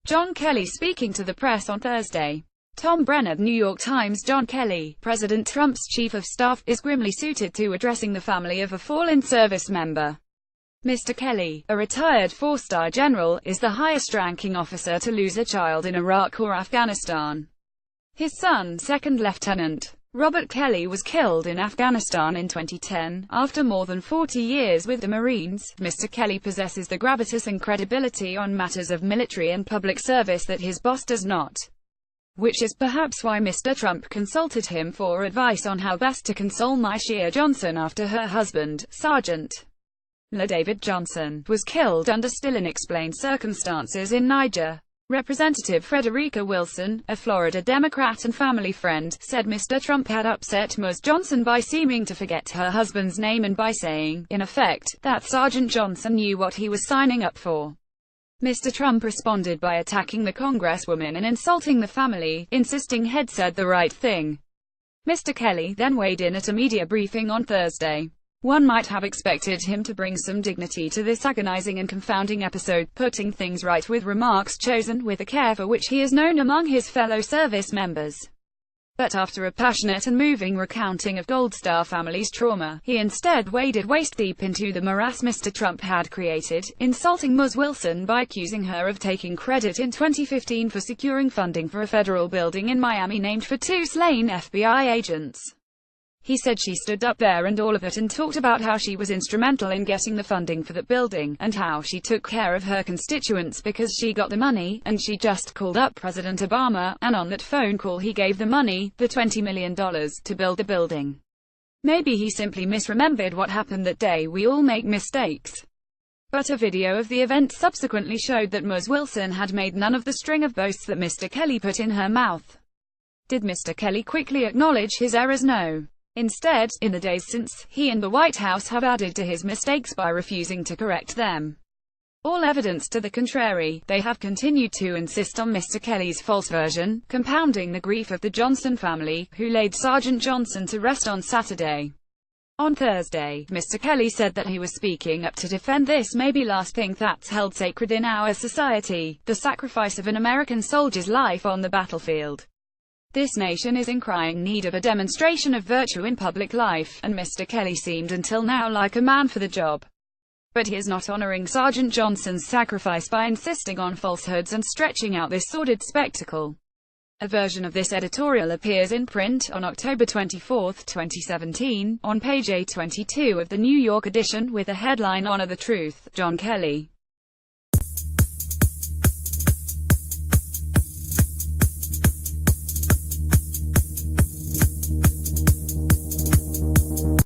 John Kelly speaking to the press on Thursday. Tom Brenner, New York Times. John Kelly, President Trump's chief of staff, is grimly suited to addressing the family of a fallen service member. Mr. Kelly, a retired four-star general, is the highest-ranking officer to lose a child in Iraq or Afghanistan. His son, Second Lieutenant Robert Kelly, was killed in Afghanistan in 2010. After more than 40 years with the Marines, Mr. Kelly possesses the gravitas and credibility on matters of military and public service that his boss does not. Which is perhaps why Mr. Trump consulted him for advice on how best to console Myshia Johnson after her husband, Sergeant La David Johnson, was killed under still unexplained circumstances in Niger. Representative Frederica Wilson, a Florida Democrat and family friend, said Mr. Trump had upset Ms. Johnson by seeming to forget her husband's name and by saying, in effect, that Sergeant Johnson knew what he was signing up for. Mr. Trump responded by attacking the Congresswoman and insulting the family, insisting he'd said the right thing. Mr. Kelly then weighed in at a media briefing on Thursday. One might have expected him to bring some dignity to this agonizing and confounding episode, putting things right with remarks chosen with a care for which he is known among his fellow service members. But after a passionate and moving recounting of Gold Star family's trauma, he instead waded waist-deep into the morass Mr. Trump had created, insulting Ms. Wilson by accusing her of taking credit in 2015 for securing funding for a federal building in Miami named for two slain FBI agents. He said she stood up there and all of it and talked about how she was instrumental in getting the funding for that building, and how she took care of her constituents because she got the money, and she just called up President Obama, and on that phone call he gave the money, the $20 million, to build the building. Maybe he simply misremembered what happened that day. We all make mistakes. But a video of the event subsequently showed that Ms. Wilson had made none of the string of boasts that Mr. Kelly put in her mouth. Did Mr. Kelly quickly acknowledge his errors? No. Instead, in the days since, he and the White House have added to his mistakes by refusing to correct them. All evidence to the contrary, they have continued to insist on Mr. Kelly's false version, compounding the grief of the Johnson family, who laid Sergeant Johnson to rest on Saturday. On Thursday, Mr. Kelly said that he was speaking up to defend this maybe last thing that's held sacred in our society, the sacrifice of an American soldier's life on the battlefield. This nation is in crying need of a demonstration of virtue in public life, and Mr. Kelly seemed until now like a man for the job. But he is not honoring Sergeant Johnson's sacrifice by insisting on falsehoods and stretching out this sordid spectacle. A version of this editorial appears in print on October 24, 2017, on page A22 of the New York edition with the headline "Honor the Truth, John Kelly."